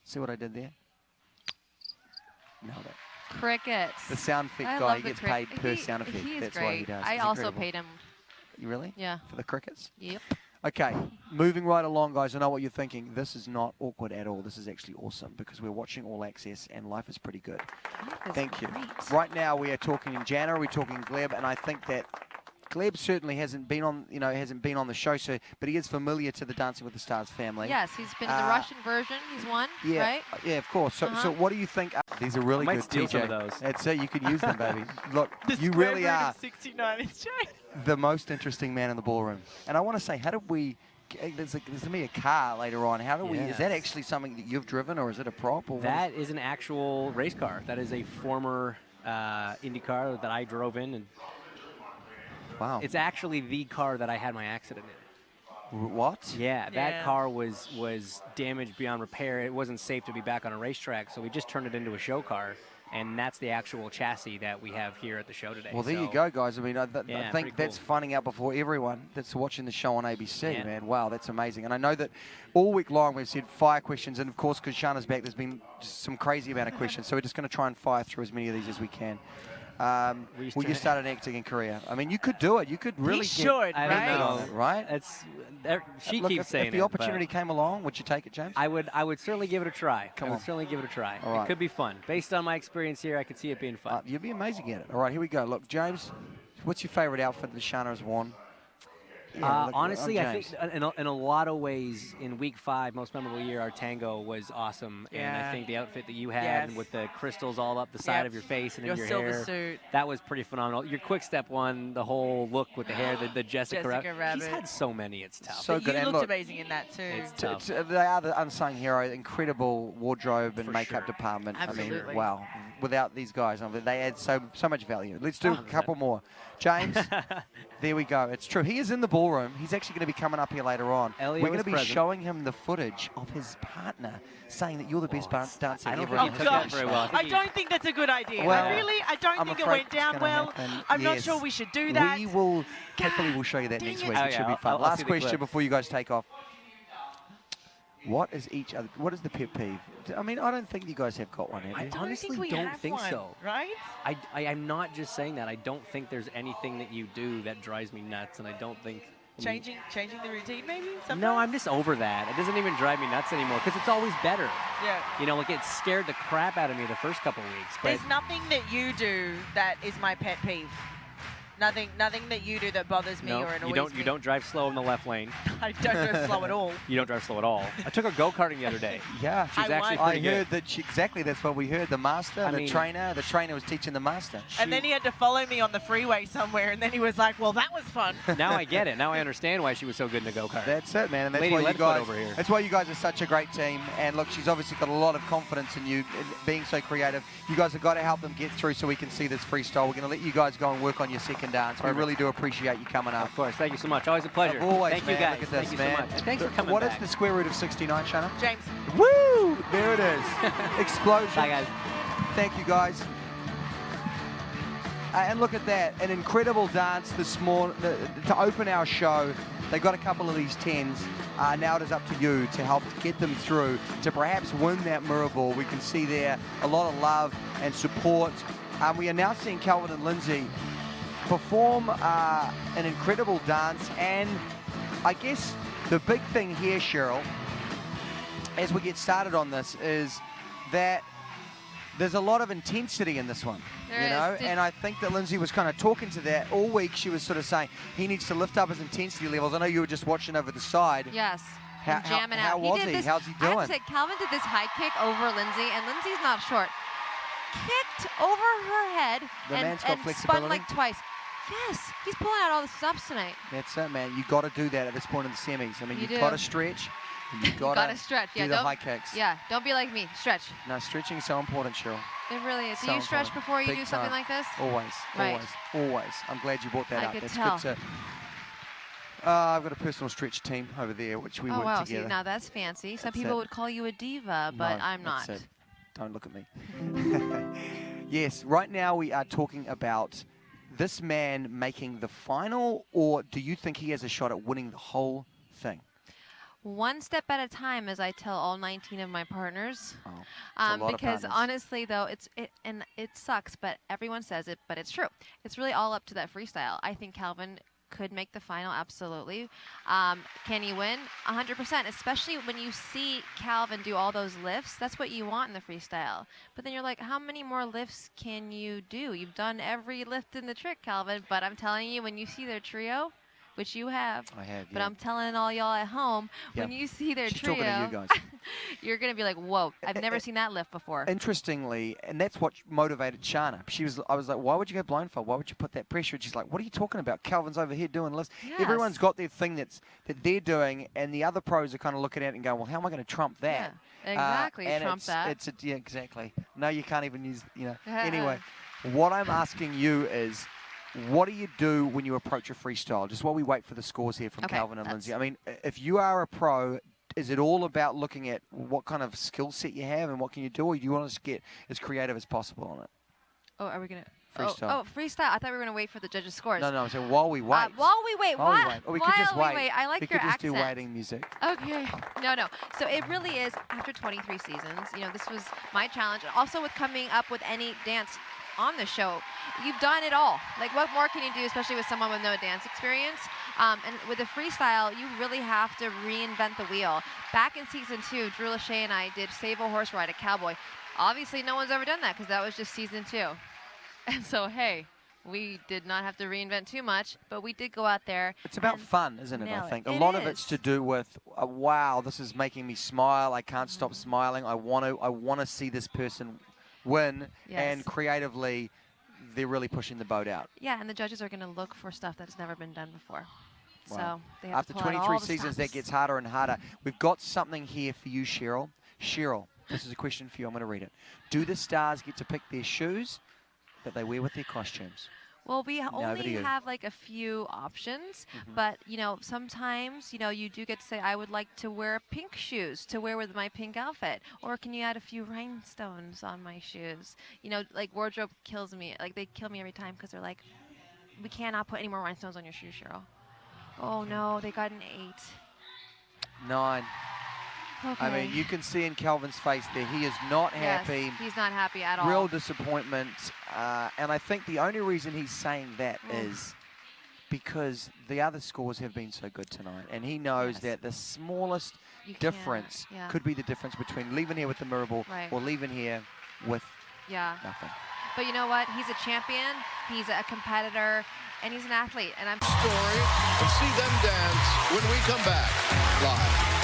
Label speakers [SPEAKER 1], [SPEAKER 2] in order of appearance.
[SPEAKER 1] See what I did there? Nailed it.
[SPEAKER 2] Crickets.
[SPEAKER 1] The sound effect guy, he gets paid per sound effect. That's
[SPEAKER 2] great.
[SPEAKER 1] what he does.
[SPEAKER 2] I also paid him.
[SPEAKER 1] You really?
[SPEAKER 2] Yeah.
[SPEAKER 1] For the crickets?
[SPEAKER 2] Yep.
[SPEAKER 1] Okay, moving right along, guys. I know what you're thinking. This is not awkward at all. This is actually awesome because we're watching All Access and life is pretty good. Thank you. Right now we are talking in Jana, we're talking Gleb, and I think that Gleb certainly hasn't been on, hasn't been on the show, but he is familiar to the Dancing with the Stars family.
[SPEAKER 2] Yes, he's been in the Russian version. He's won, right?
[SPEAKER 1] Yeah, of course. So, so what do you think? These are really good.
[SPEAKER 3] Steal some of those.
[SPEAKER 1] That's it. You could use them, baby. Look, you really are
[SPEAKER 4] 69 inch
[SPEAKER 1] the most interesting man in the ballroom. And I want to say, how did we? There's going to be a car later on. How do we? Is that actually something that you've driven, or is it a prop? Or
[SPEAKER 3] that is an actual race car. That is a former Indy car that I drove in, and
[SPEAKER 1] wow,
[SPEAKER 3] it's actually the car that I had my accident in.
[SPEAKER 1] What?
[SPEAKER 3] Yeah, that car was damaged beyond repair. It wasn't safe to be back on a racetrack, so we just turned it into a show car. And that's the actual chassis that we have here at the show today.
[SPEAKER 1] Well, there you go, guys. I mean, I think that's finding out before everyone that's watching the show on ABC, man. Wow, that's amazing. And I know that all week long we've said fire questions. And, of course, because Shana's back, there's been just some crazy amount of questions. So we're just going to try and fire through as many of these as we can. Well, you started acting in Korea. I mean, you could do it. You could really
[SPEAKER 4] right?
[SPEAKER 1] Right?
[SPEAKER 3] She
[SPEAKER 1] Look,
[SPEAKER 3] keeps saying
[SPEAKER 1] if the opportunity came along, would you take it, James?
[SPEAKER 3] I would certainly give it a try.
[SPEAKER 1] Come on.
[SPEAKER 3] Certainly give it a try.
[SPEAKER 1] All right.
[SPEAKER 3] It could be fun. Based on my experience here, I could see it being fun.
[SPEAKER 1] You'd be amazing at it. All right, here we go. Look, James, what's your favorite outfit that Shana has worn?
[SPEAKER 3] Honestly, I think in a lot of ways, in week 5, most memorable year, our tango was awesome. And I think the outfit that you had with the crystals all up the side of your face and in your hair,
[SPEAKER 4] suit.
[SPEAKER 3] that was pretty phenomenal. Your quick step one, the whole look with the hair, the Jessica Rabbit. He's had so many, it's tough.
[SPEAKER 1] So good.
[SPEAKER 4] You
[SPEAKER 1] and
[SPEAKER 4] looked amazing in that too.
[SPEAKER 3] It's tough.
[SPEAKER 1] They are the unsung hero, incredible wardrobe and makeup department.
[SPEAKER 4] Absolutely.
[SPEAKER 1] I mean, wow. Without these guys, they add so much value. Let's do a couple more. James, there we go. It's true. He is in the ballroom. He's actually going to be coming up here later on. We're going to be showing him the footage of his partner saying that you're the best dancer ever.
[SPEAKER 3] Oh, gosh. Very well.
[SPEAKER 4] I don't think that's a good idea.
[SPEAKER 1] Well,
[SPEAKER 4] I don't think it went down well. I'm not sure we should do that.
[SPEAKER 1] We will, hopefully we'll show you that next week. It should be fun. Last question before you guys take off. What is the pet peeve? I mean, I don't think you guys have got one, have you?
[SPEAKER 3] I honestly don't think so.
[SPEAKER 4] Right?
[SPEAKER 3] I'm not just saying that. I don't think there's anything that you do that drives me nuts, and I don't think...
[SPEAKER 4] Changing the routine, maybe? Sometimes?
[SPEAKER 3] No, I'm just over that. It doesn't even drive me nuts anymore, because it's always better.
[SPEAKER 4] Yeah.
[SPEAKER 3] You know, like it scared the crap out of me the first couple of weeks. But
[SPEAKER 4] there's nothing that you do that is my pet peeve. Nothing that you do that bothers me or annoys me.
[SPEAKER 3] You don't drive slow in the left lane.
[SPEAKER 4] I don't drive slow at all.
[SPEAKER 3] You don't drive slow at all. I took her go-karting the other day.
[SPEAKER 1] Yeah.
[SPEAKER 3] She's actually pretty good.
[SPEAKER 1] I heard that exactly that's what we heard. The master, the trainer was teaching the master.
[SPEAKER 4] And then he had to follow me on the freeway somewhere, and then he was like, well, that was fun.
[SPEAKER 3] Now I get it. Now I understand why she was so good in the go-kart.
[SPEAKER 1] That's it, man. And that's why you guys, that's why you guys are such a great team. And look, she's obviously got a lot of confidence in you, being so creative. You guys have got to help them get through so we can see this freestyle. We're going to let you guys go and work on your second dance. We really do appreciate you coming up.
[SPEAKER 3] Of course. Thank you so much. Always a pleasure.
[SPEAKER 1] Always,
[SPEAKER 3] Thank you guys.
[SPEAKER 1] Look at this,
[SPEAKER 3] Thank you so much. And thanks for coming
[SPEAKER 1] What
[SPEAKER 3] back.
[SPEAKER 1] is the square root of 69, Shanna?
[SPEAKER 4] James.
[SPEAKER 1] Woo! There it is. Explosion.
[SPEAKER 3] Bye, guys.
[SPEAKER 1] Thank you, guys. And look at that. An incredible dance this morning to open our show. They got a couple of these 10s. Now it is up to you to help get them through to perhaps win that mirror ball. We can see there a lot of love and support. We are now seeing Calvin and Lindsay perform an incredible dance, and I guess the big thing here, Cheryl, as we get started on this, is that there's a lot of intensity in this one, and I think that Lindsay was kind of talking to that all week. She was sort of saying he needs to lift up his intensity levels. I know you were just watching over the side.
[SPEAKER 2] Yes.
[SPEAKER 1] Jamming out. How was he? How's he doing?
[SPEAKER 2] I have to say, Calvin did this high kick over Lindsay, and Lindsay's not short. Kicked over her head and spun like twice. Yes, he's pulling out all the stops tonight.
[SPEAKER 1] That's it, man. You got to do that at this point in the semis. I mean, you've got to stretch. You got to
[SPEAKER 2] stretch.
[SPEAKER 1] Do the high kicks.
[SPEAKER 2] Yeah, don't be like me. Stretch.
[SPEAKER 1] No, stretching is so important, Cheryl.
[SPEAKER 2] It really is. Do you stretch before you do something like this?
[SPEAKER 1] Always, always. I'm glad you brought that up.
[SPEAKER 2] That's good to.
[SPEAKER 1] I've got a personal stretch team over there, which we work together.
[SPEAKER 2] See, now that's fancy. Some people would call you a diva, but I'm not.
[SPEAKER 1] That's it. Don't look at me. Yes, right now we are talking about this man making the final, or do you think he has a shot at winning the whole thing?
[SPEAKER 2] one step at a time, as I tell all 19 of my partners.
[SPEAKER 1] Because
[SPEAKER 2] honestly, though, and it sucks, but everyone says it, but it's true. It's really all up to that freestyle. I think Calvin could make the final, absolutely. Can he win? 100%, especially when you see Calvin do all those lifts. That's what you want in the freestyle. But then you're like, how many more lifts can you do? You've done every lift in the trick, Calvin, but I'm telling you, when you see their trio, which you have.
[SPEAKER 1] I have,
[SPEAKER 2] but I'm telling all y'all at home, when you see their trio,
[SPEAKER 1] talking to you guys.
[SPEAKER 2] You're going to be like, whoa, I've never seen that lift before.
[SPEAKER 1] Interestingly, and that's what motivated Shana. I was like, why would you go blindfold? Why would you put that pressure? And she's like, what are you talking about? Calvin's over here doing lifts.
[SPEAKER 2] Yes.
[SPEAKER 1] Everyone's got their thing that they're doing, and the other pros are kind of looking at it and going, well, how am I going to trump that?
[SPEAKER 2] Yeah, exactly, trump that.
[SPEAKER 1] Yeah, exactly. No, you can't even use, Anyway, what I'm asking you is, what do you do when you approach a freestyle? Just while we wait for the scores here from Calvin and Lindsay. I mean, if you are a pro, is it all about looking at what kind of skill set you have and what can you do, or do you want to get as creative as possible on it?
[SPEAKER 2] Oh, are we going to?
[SPEAKER 1] Freestyle.
[SPEAKER 2] Oh, freestyle. I thought we were going to wait for the judges' scores.
[SPEAKER 1] No, I'm saying while we wait.
[SPEAKER 2] While we wait.
[SPEAKER 1] Or we could just wait.
[SPEAKER 2] I like your accent.
[SPEAKER 1] We could just do waiting music.
[SPEAKER 2] Okay. No. So it really is, after 23 seasons, this was my challenge. Also with coming up with any dance on the show, you've done it all. Like, what more can you do, especially with someone with no dance experience? And with the freestyle, you really have to reinvent the wheel. Back in season 2, Drew Lachey and I did Save a Horse, Ride a Cowboy. Obviously, no one's ever done that because that was just season 2. And so, hey, we did not have to reinvent too much, but we did go out there.
[SPEAKER 1] It's about fun, isn't it, I think? A lot of it's to do with, wow, this is making me smile. I can't stop smiling. I want to see this person win, and creatively, they're really pushing the boat out.
[SPEAKER 2] Yeah, and the judges are going to look for stuff that's never been done before.
[SPEAKER 1] Wow.
[SPEAKER 2] So they have
[SPEAKER 1] After
[SPEAKER 2] to pull
[SPEAKER 1] 23
[SPEAKER 2] out all
[SPEAKER 1] seasons,
[SPEAKER 2] the
[SPEAKER 1] that gets harder and harder. We've got something here for you, Cheryl. Cheryl, this is a question for you. I'm going to read it. Do the stars get to pick their shoes that they wear with their costumes?
[SPEAKER 2] Well, we only have like a few options, but sometimes you do get to say, I would like to wear pink shoes to wear with my pink outfit, or can you add a few rhinestones on my shoes? Like wardrobe kills me. Like they kill me every time because they're like, we cannot put any more rhinestones on your shoes, Cheryl. Oh no, they got an 8.
[SPEAKER 1] 9.
[SPEAKER 2] Okay.
[SPEAKER 1] I mean, you can see in Calvin's face there, he is not happy.
[SPEAKER 2] Yes, he's not happy at all.
[SPEAKER 1] Real disappointment. And I think the only reason he's saying that is because the other scores have been so good tonight. And he knows that the smallest difference could be the difference between leaving here with the mirror ball or leaving here with nothing.
[SPEAKER 2] But you know what? He's a champion. He's a competitor. And he's an athlete. And I'm
[SPEAKER 5] story and see them dance when we come back live.